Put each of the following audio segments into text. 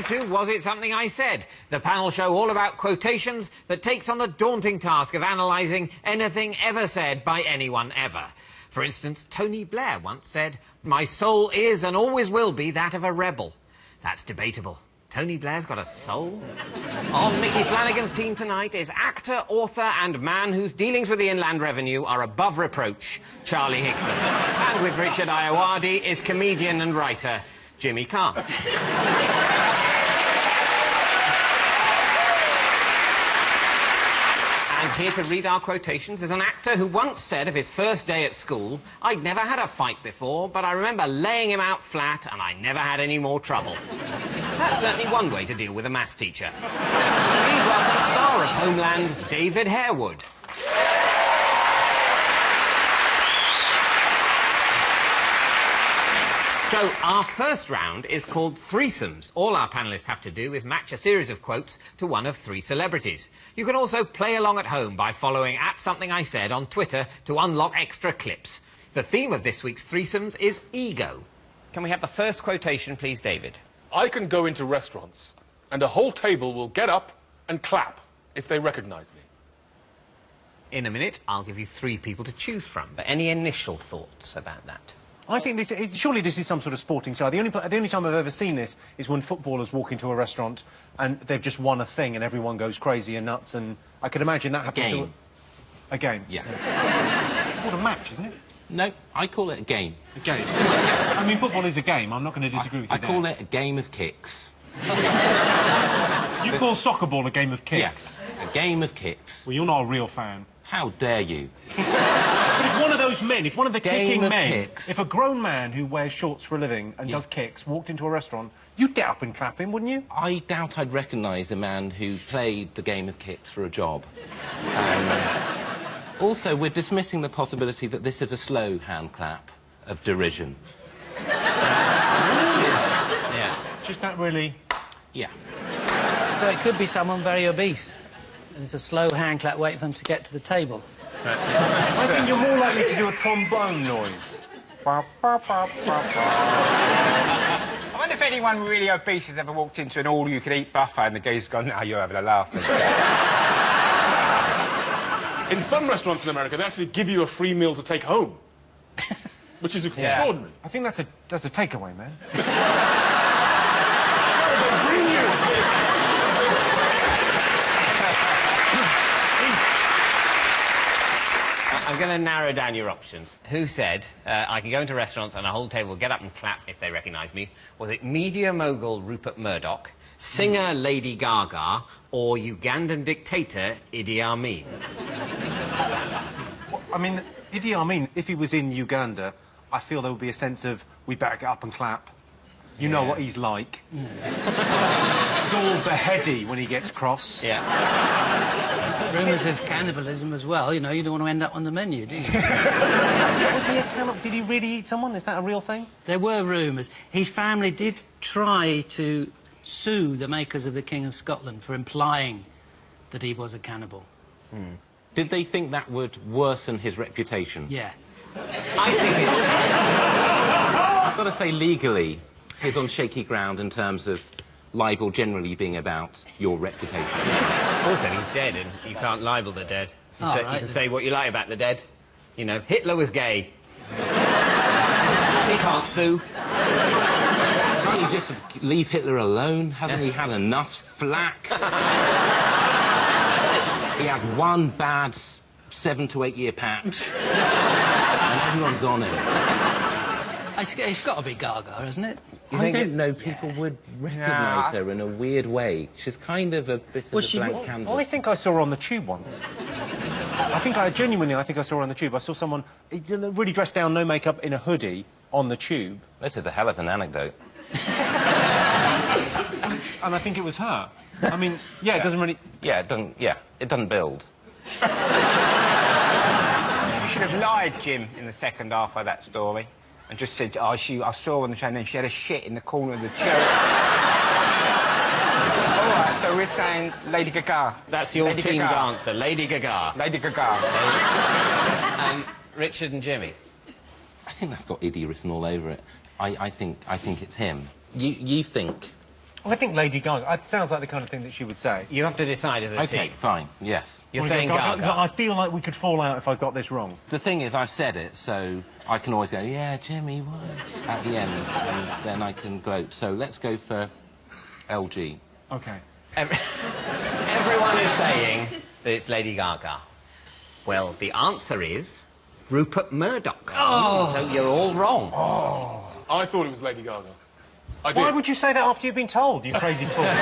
to Was It Something I Said? The panel show all about quotations that takes on the daunting task of analysing anything ever said by anyone ever. For instance, Tony Blair once said, "My soul is and always will be that of a rebel." That's debatable. Tony Blair's got a soul? On Mickey Flanagan's team tonight is actor, author and man whose dealings with the Inland Revenue are above reproach, Charlie Higson. And with Richard Ayoade is comedian and writer, Jimmy Carr. And here to read our quotations is an actor who once said of his first day at school, "I'd never had a fight before, but I remember laying him out flat and I never had any more trouble." That's certainly one way to deal with a maths teacher. Please welcome star of Homeland, David Harewood. So, our first round is called Threesomes. All our panellists have to do is match a series of quotes to one of three celebrities. You can also play along at home by following @SomethingISaid on Twitter to unlock extra clips. The theme of this week's Threesomes is ego. Can we have the first quotation, please, David? I can go into restaurants and a whole table will get up and clap if they recognise me. In a minute, I'll give you three people to choose from, but any initial thoughts about that? I think surely this is some sort of sporting side. The only time I've ever seen this is when footballers walk into a restaurant and they've just won a thing and everyone goes crazy and nuts, and I could imagine that happening to a game. Yeah. It's called a match, isn't it? No, I call it a game. A game. I mean, football is a game. I'm not going to disagree with you I call it a game of kicks. You call soccer ball a game of kicks? Yes, a game of kicks. Well, you're not a real fan. How dare you? But if one of those men, if one of the kicking men, kicks. if a grown man who wears shorts for a living and does kicks walked into a restaurant, you'd get up and clap him, wouldn't you? I doubt I'd recognise a man who played the game of kicks for a job. Also, we're dismissing the possibility that this is a slow hand clap of derision. Yeah. Just that really... Yeah. So it could be someone very obese. And it's a slow hand clap waiting for them to get to the table. I think you're more likely to do a trombone noise. I wonder if anyone really obese has ever walked into an all-you-can-eat buffet and the guy's gone, "No, you're having a laugh." In some restaurants in America, they actually give you a free meal to take home, which is extraordinary. I think that's a takeaway, man. They bring you. I'm going to narrow down your options. Who said, "I can go into restaurants and a whole table will get up and clap if they recognise me"? Was it media mogul Rupert Murdoch, singer Lady Gaga, or Ugandan dictator Idi Amin? I mean, Idi Amin, if he was in Uganda, I feel there would be a sense of, we better get up and clap. You know what he's like. He's all beheady when he gets cross. Yeah. Rumours of cannibalism as well. You know, you don't want to end up on the menu, do you? Was he a cannibal? Did he really eat someone? Is that a real thing? There were rumours. His family did try to sue the makers of the King of Scotland for implying that he was a cannibal. Did they think that would worsen his reputation? Yeah. I think it's... I've got to say, legally, he's on shaky ground in terms of libel generally being about your reputation. Also, he's dead, and you can't libel the dead. You can say what you like about the dead. You know, Hitler was gay. He can't sue. Can't you just leave Hitler alone? Hasn't he had enough flack? He had one bad 7 to 8 year patch. And everyone's on him. It's got to be Gaga, hasn't it? I don't know, people would recognise her in a weird way. She's kind of a bit of a blank canvas. I think I saw her on the tube once. I think I saw her on the tube. I saw someone really dressed down, no makeup, in a hoodie on the tube. This is a hell of an anecdote. And I think it was her. I mean, yeah, it doesn't really... Yeah, it doesn't build. You should have lied, Jim, in the second half of that story. And just said, "Oh, I saw her on the train, and then she had a shit in the corner of the church." All right, so we're saying Lady Gaga. That's your team's answer, Lady Gaga. Lady Gaga. Richard and Jimmy. I think that's got Idi written all over it. I think it's him. You think Well, I think Lady Gaga. It sounds like the kind of thing that she would say. You have to decide as a OK, team. fine, yes. You're saying Gaga. I feel like we could fall out if I got this wrong. The thing is, I've said it, so I can always go, yeah, Jimmy, why? At the end, and then I can gloat. So let's go for LG. OK. Everyone is saying that it's Lady Gaga. Well, the answer is Rupert Murdoch. Oh. So you're all wrong. Oh. I thought it was Lady Gaga. I did. Why would you say that after you've been told, you crazy fool? David,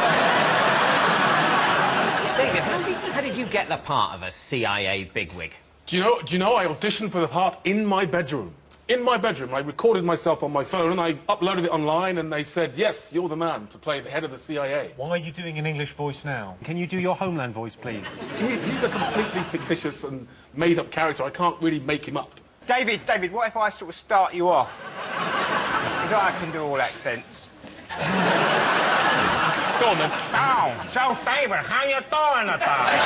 how did you get the part of a CIA bigwig? Do you know I auditioned for the part in my bedroom? In my bedroom. I recorded myself on my phone and I uploaded it online and they said, yes, you're the man to play the head of the CIA. Why are you doing an English voice now? Can you do your Homeland voice, please? He's a completely fictitious and made-up character. I can't really make him up. David, what if I sort of start you off? Because I can do all accents. Go on, then. Oh, so, David, how you doing today?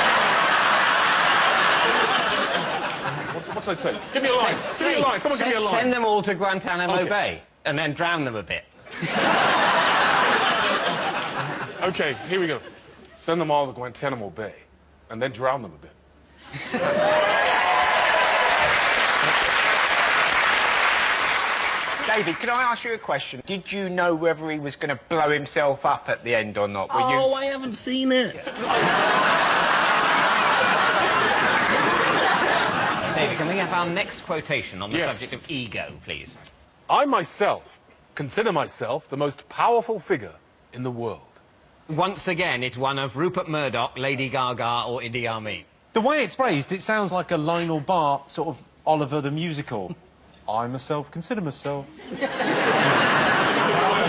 What did I say? Give me a line. Give me a line. Someone give me a line. Send them all to Guantanamo Okay. Bay and then drown them a bit. OK, here we go. Send them all to Guantanamo Bay and then drown them a bit. David, can I ask you a question? Did you know whether he was going to blow himself up at the end or not? I haven't seen it. David, can we have our next quotation on the Yes. subject of ego, please? I myself consider myself the most powerful figure in the world. Once again, it's one of Rupert Murdoch, Lady Gaga or Idi Amin. The way it's phrased, it sounds like a Lionel Bart sort of Oliver the Musical. I myself consider myself the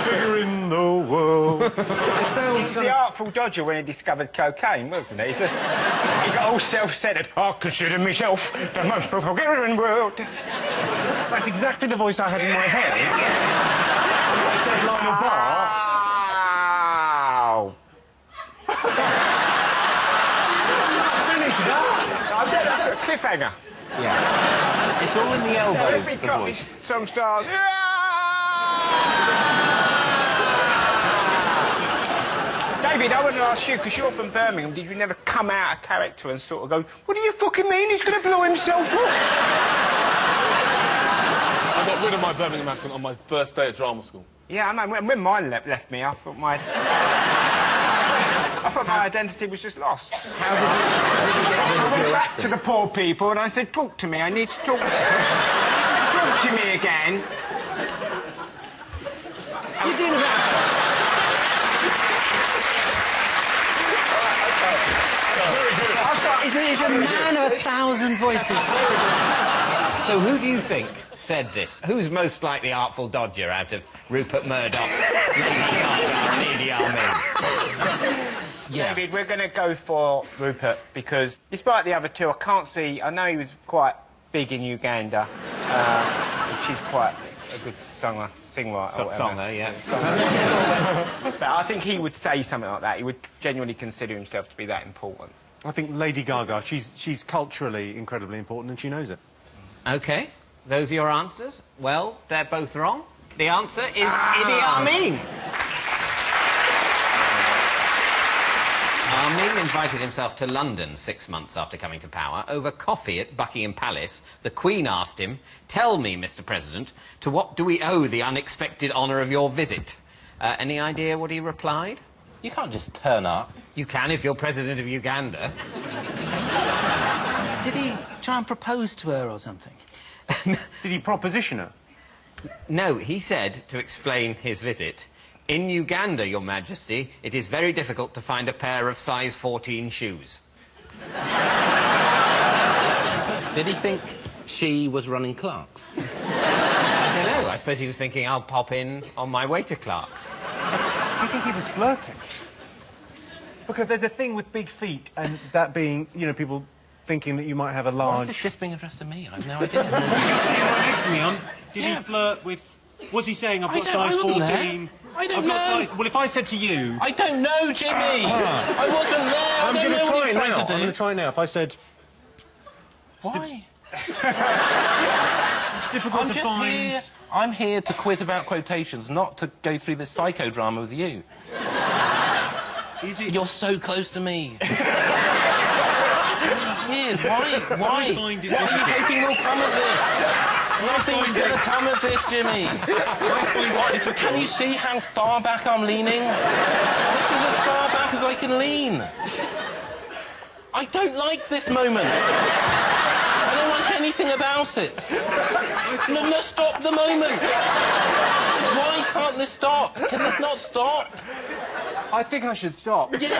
figure in the world. It sounds He's kind the of... Artful Dodger when he discovered cocaine, wasn't he? He got all self-centred. I consider myself the most powerful figure in the world. That's exactly the voice I had in my head. I said Lionel Bart. Wow. Finish it up. I bet that's a cliffhanger. Yeah. It's all in the elbows, Every the cut voice. is some stars. David, I want to ask you, because you're from Birmingham, did you never come out of character and sort of go, what do you fucking mean he's going to blow himself up? I got rid of my Birmingham accent on my first day at drama school. Yeah, I know. When mine left me, I thought my identity was just lost. How did you get rid I of went your back accent? to the poor people and I said, talk to me, I need to talk to you. Talk to me again. You're doing that. He's a man of 1,000 voices. So who do you think said this? Who's most like the Artful Dodger out of Rupert Murdoch, Lady Gaga and Idi Amin? Yeah. David, we're going to go for Rupert because, despite the other two, I can't see... I know he was quite big in Uganda, which is quite a good songwriter or whatever. Songer, yeah. But I think he would say something like that. He would genuinely consider himself to be that important. I think Lady Gaga, she's culturally incredibly important and she knows it. OK, those are your answers. Well, they're both wrong. The answer is Idi Amin. Amin invited himself to London 6 months after coming to power. Over coffee at Buckingham Palace, the Queen asked him, "Tell me, Mr. President, to what do we owe the unexpected honour of your visit?" Any idea what he replied? You can't just turn up. You can if you're President of Uganda. Did he try and propose to her or something? Did he proposition her? No, he said, to explain his visit, "In Uganda, Your Majesty, it is very difficult to find a pair of size 14 shoes." Did he think she was running Clark's? I don't know. I suppose he was thinking, I'll pop in on my way to Clark's. Do you think he was flirting? Because there's a thing with big feet and that being, you know, people thinking that you might have a Why large... is this just being addressed to me? I have no idea. You're sitting right next to me, Did Yeah. he flirt with... Was he saying, I've got I size wasn't 14? there. I don't I've got know. size... Well, if I said to you... I don't know, Jimmy. I wasn't there. I'm I don't going know to what try he's now. trying to I'm do. going to try now. If I said... Why? It's difficult I'm to just find... here. I'm here to quiz about quotations, not to go through this psychodrama with you. Is it? You're so close to me. Weird. Why? Why are you hoping will come of this? Nothing's going to come of this, Jimmy. Can you see how far back I'm leaning? This is as far back as I can lean. I don't like this moment. I don't like anything about it. No, stop the moment. Why can't this stop? Can this not stop? I think I should stop. Yes.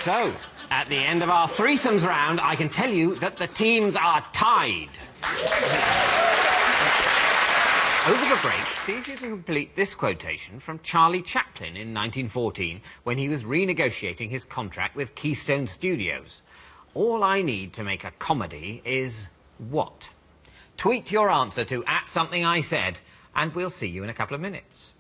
So, at the end of our threesomes round, I can tell you that the teams are tied. Over the break, see if you can complete this quotation from Charlie Chaplin in 1914 when he was renegotiating his contract with Keystone Studios. All I need to make a comedy is what? Tweet your answer to @somethingIsaid, and we'll see you in a couple of minutes.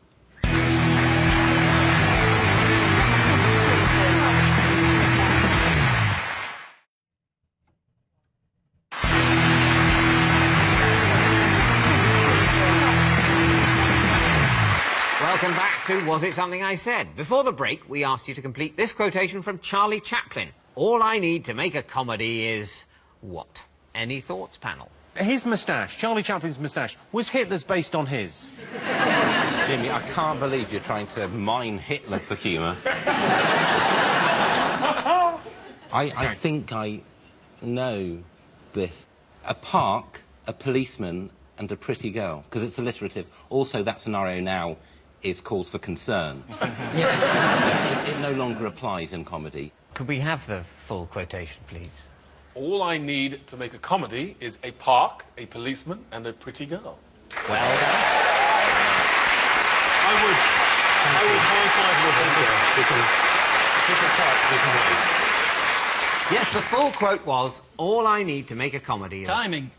Welcome back to Was It Something I Said? Before the break, we asked you to complete this quotation from Charlie Chaplin. All I need to make a comedy is what? Any thoughts, panel? His moustache, Charlie Chaplin's moustache, was Hitler's based on his? Jimmy, I can't believe you're trying to mine Hitler for humour. I think I know this. A park, a policeman and a pretty girl, because it's alliterative. Also, that scenario now is cause for concern. It no longer applies in comedy. Could we have the full quotation, please? All I need to make a comedy is a park, a policeman, and a pretty girl. Well done. I would high-five Yes, the full quote was, all I need to make a comedy is... Timing.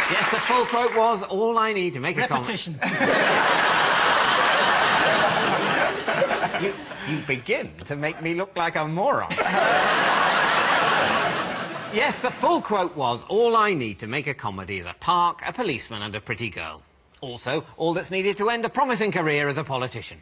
Yes, the full quote was, all I need to make a comedy... Repetition. You begin to make me look like a moron. Yes, the full quote was, all I need to make a comedy is a park, a policeman and a pretty girl. Also, all that's needed to end a promising career as a politician.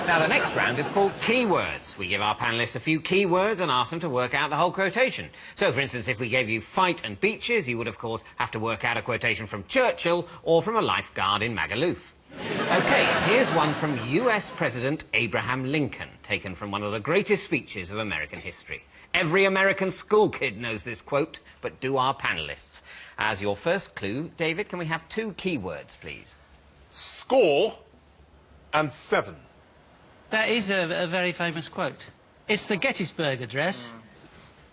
Now, the next round is called Keywords. We give our panellists a few keywords and ask them to work out the whole quotation. So, for instance, if we gave you fight and beaches, you would, of course, have to work out a quotation from Churchill or from a lifeguard in Magaluf. OK, here's one from US President Abraham Lincoln, taken from one of the greatest speeches of American history. Every American school kid knows this quote, but do our panellists. As your first clue, David, can we have 2 keywords, please? Score and 7. That is a very famous quote. It's the Gettysburg Address.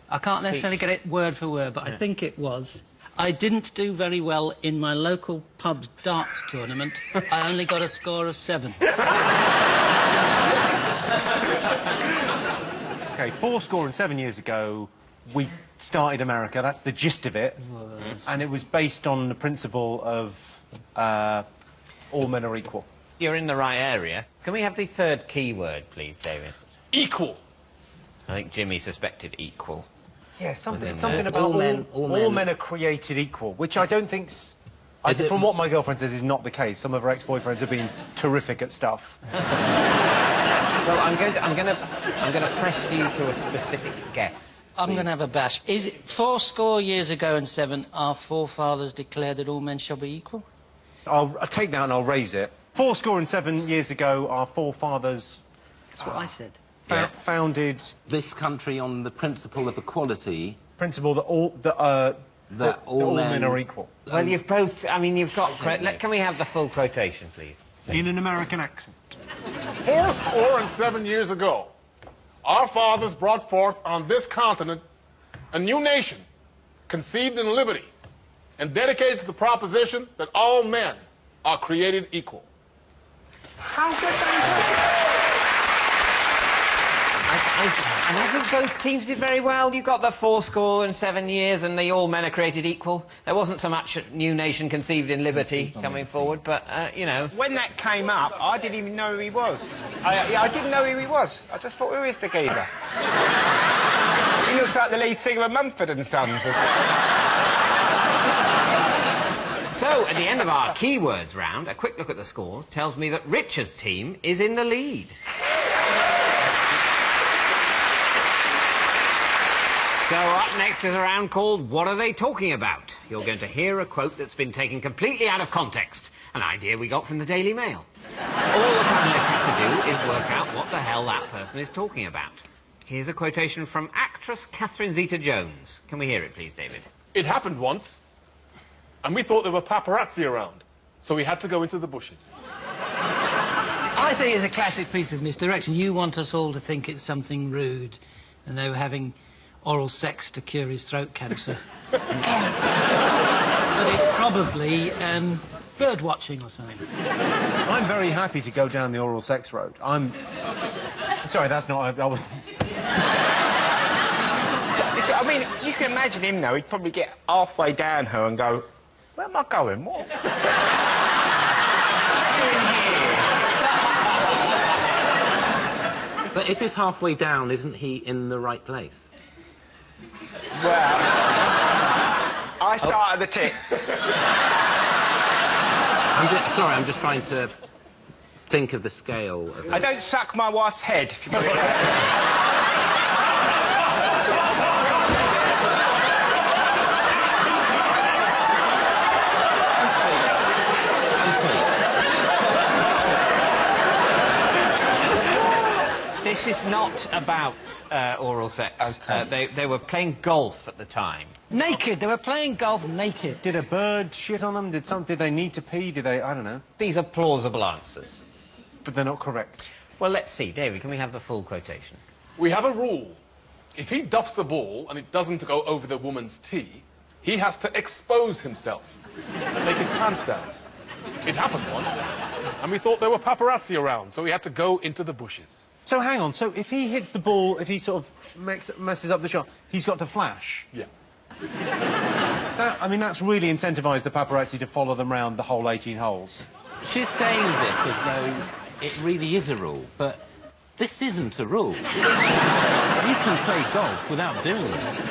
I can't necessarily get it word for word, but I think it was. I didn't do very well in my local pub's darts tournament. I only got a score of 7. OK, 407 years ago, we started America. That's the gist of it. And it was based on the principle of all men are equal. You're in the right area. Can we have the 3rd keyword, please, David? Equal. I think Jimmy suspected equal. Yeah, something there. about All men are created equal, which I don't think's... from what my girlfriend says, is not the case. Some of her ex-boyfriends have been terrific at stuff. Well, I'm going to press you to a specific guess. I'm going to have a bash. Is it 4 years ago and 7, our forefathers declared that all men shall be equal? I'll take that and I'll raise it. 407 years ago, our forefathers... That's what I said. Founded... This country on the principle of equality... Principle that all men are equal. Well, you've both... I mean, you've got... Can we have the full quotation, please? In an American accent. 407 years ago, our fathers brought forth on this continent a new nation, conceived in liberty, and dedicated to the proposition that all men are created equal. How good that And I think both teams did very well. You got the 7 years and the all men are created equal. There wasn't so much new nation conceived in liberty coming forward, but, you know... When that came up, I didn't even know who he was. I didn't know who he was. I just thought, who is the geezer? He looks like the lead singer of Mumford and Sons. So, at the end of our keywords round, a quick look at the scores tells me that Richard's team is in the lead. So up next is a round called What Are They Talking About? You're going to hear a quote that's been taken completely out of context, an idea we got from the Daily Mail. All the panellists have to do is work out what the hell that person is talking about. Here's a quotation from actress Catherine Zeta-Jones. Can we hear it, please, David? It happened once, and we thought there were paparazzi around, so we had to go into the bushes. I think it's a classic piece of misdirection. You want us all to think it's something rude, and they were having oral sex to cure his throat cancer. But it's probably bird watching or something. I'm very happy to go down the oral sex road. Sorry, that's not... I was... I mean, you can imagine him, though. He'd probably get halfway down her and go, where am I going? What? But if he's halfway down, isn't he in the right place? Well, I start at the tits. I'm just trying to think of the scale of it. I don't suck my wife's head, if you put it that This is not about oral sex. Okay. They were playing golf at the time. Naked. They were playing golf naked. Did a bird shit on them? Did they need to pee? Did they... I don't know. These are plausible answers. But they're not correct. Well, let's see. David, can we have the full quotation? We have a rule. If he duffs a ball and it doesn't go over the woman's tee, he has to expose himself, take his pants down. It happened once, and we thought there were paparazzi around, so we had to go into the bushes. So, hang on. So, if he hits the ball, if he sort of messes up the shot, he's got to flash? Yeah. I mean, that's really incentivised the paparazzi to follow them round the whole 18 holes. She's saying this as though it really is a rule, but this isn't a rule. You can play golf without doing this.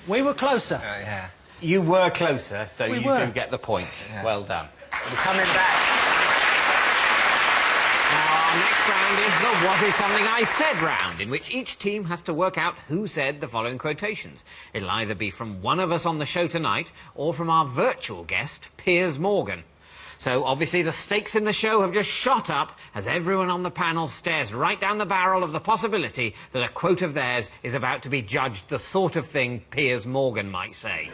We were closer. yeah. You were closer, so We you were. do get the point. Yeah. Well done. I'm coming back. Now, our next round is the Was It Something I Said round, in which each team has to work out who said the following quotations. It'll either be from one of us on the show tonight or from our virtual guest, Piers Morgan. So, obviously, the stakes in the show have just shot up as everyone on the panel stares right down the barrel of the possibility that a quote of theirs is about to be judged the sort of thing Piers Morgan might say.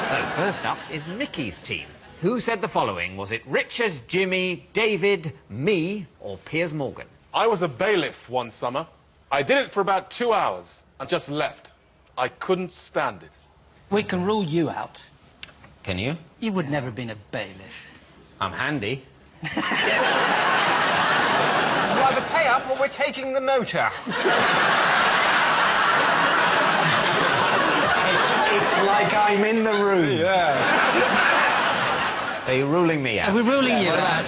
So, first up is Mickey's team. Who said the following? Was it Richard, Jimmy, David, me, or Piers Morgan? I was a bailiff one summer. I did it for about 2 hours and just left. I couldn't stand it. We can rule you out. Can you? You would never have been a bailiff. I'm handy. I'd either pay up or we're taking the motor. It's like I'm in the room. Yeah. Are you ruling me out? Are we ruling you out?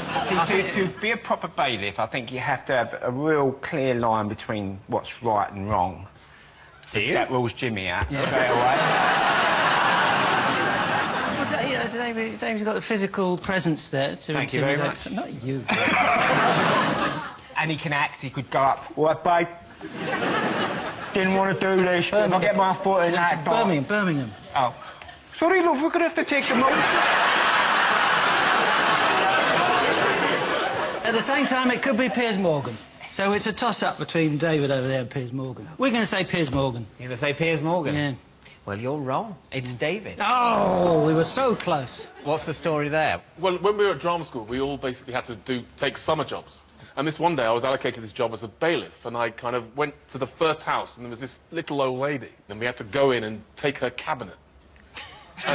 To be a proper bailiff, I think you have to have a real clear line between what's right and wrong. Do you? That rules Jimmy out straight away. David's got the physical presence there to Thank you very intimidate. Not you. And he can act, he could go up. What, babe? Didn't want to do this, but if I get my foot in that door... Birmingham. Oh. Sorry, love, we're going to have to take the motor. At the same time, it could be Piers Morgan. So it's a toss-up between David over there and Piers Morgan. We're going to say Piers Morgan. You're going to say Piers Morgan? Yeah. Well, you're wrong. It's David. Oh, we were so close. What's the story there? Well, when we were at drama school, we all basically had to take summer jobs. And this one day, I was allocated this job as a bailiff, and I kind of went to the first house, and there was this little old lady, and we had to go in and take her cabinet. Are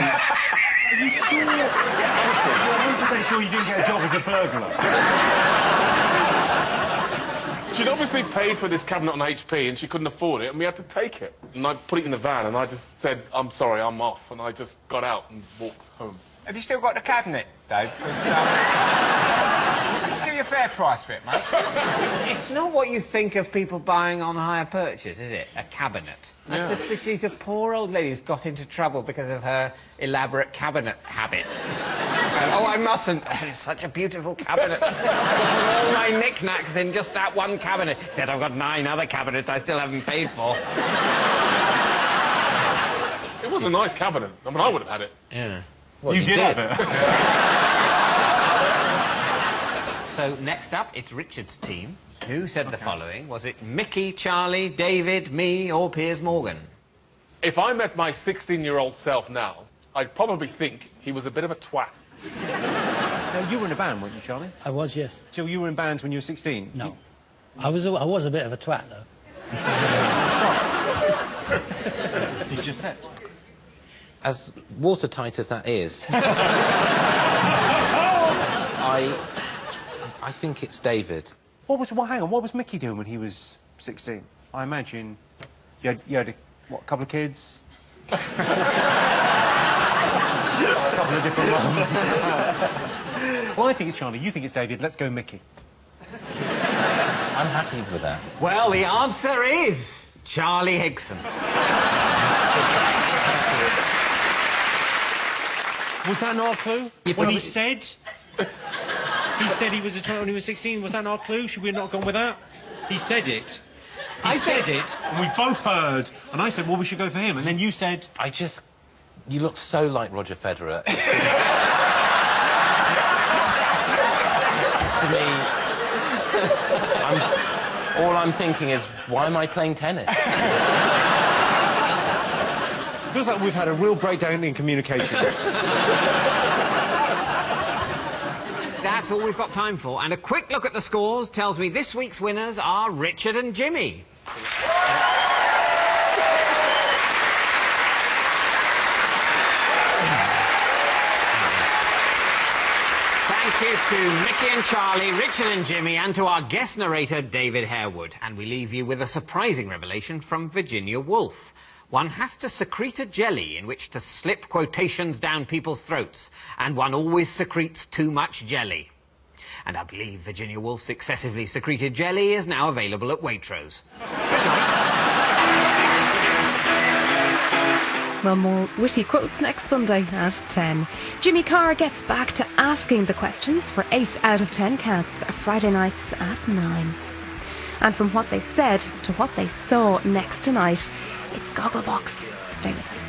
you sure? Honestly, you're 100% sure you didn't get a job as a burglar? She'd obviously paid for this cabinet on HP and she couldn't afford it, and we had to take it. And I put it in the van and I just said, I'm sorry, I'm off. And I just got out and walked home. Have you still got the cabinet, Dave? Give you a fair price for it, mate. It's not what you think of people buying on hire purchase, is it? A cabinet. Yeah. She's a poor old lady who's got into trouble because of her elaborate cabinet habit. Oh, I mustn't. It's such a beautiful cabinet. I put all my knickknacks in just that one cabinet. Said I've got 9 other cabinets I still haven't paid for. It was a nice cabinet. I mean, I would have had it. Yeah. Well, you did have it. So, next up, it's Richard's team. Who said the following? Was it Mickey, Charlie, David, me, or Piers Morgan? If I met my 16-year-old self now, I'd probably think he was a bit of a twat. No, you were in a band, weren't you, Charlie? I was, yes. So you were in bands when you were 16? No. I was a bit of a twat, though. You just said. As watertight as that is, I think it's David. Hang on, what was Mickey doing when he was 16? I imagine you had a couple of kids? A couple of different mums. Well, I think it's Charlie. You think it's David. Let's go Mickey. I'm happy with that. Well, the answer is Charlie Higson. Was that not a clue? When he said he was a twat when he was 16, was that not a clue? Should we have not gone with that? He said it. He said it, and we both heard. And I said, well, we should go for him. And then you said... You look so like Roger Federer. To me, all I'm thinking is, why am I playing tennis? Feels like we've had a real breakdown in communications. That's all we've got time for. And a quick look at the scores tells me this week's winners are Richard and Jimmy. Thank you to Mickey and Charlie, Richard and Jimmy, and to our guest narrator, David Harewood. And we leave you with a surprising revelation from Virginia Woolf. One has to secrete a jelly in which to slip quotations down people's throats, and one always secretes too much jelly. And I believe Virginia Woolf's excessively secreted jelly is now available at Waitrose. Good night. Well, more witty quotes next Sunday at 10. Jimmy Carr gets back to asking the questions for 8 out of 10 cats Friday nights at 9. And from what they said to what they saw next tonight, it's Gogglebox. Stay with us.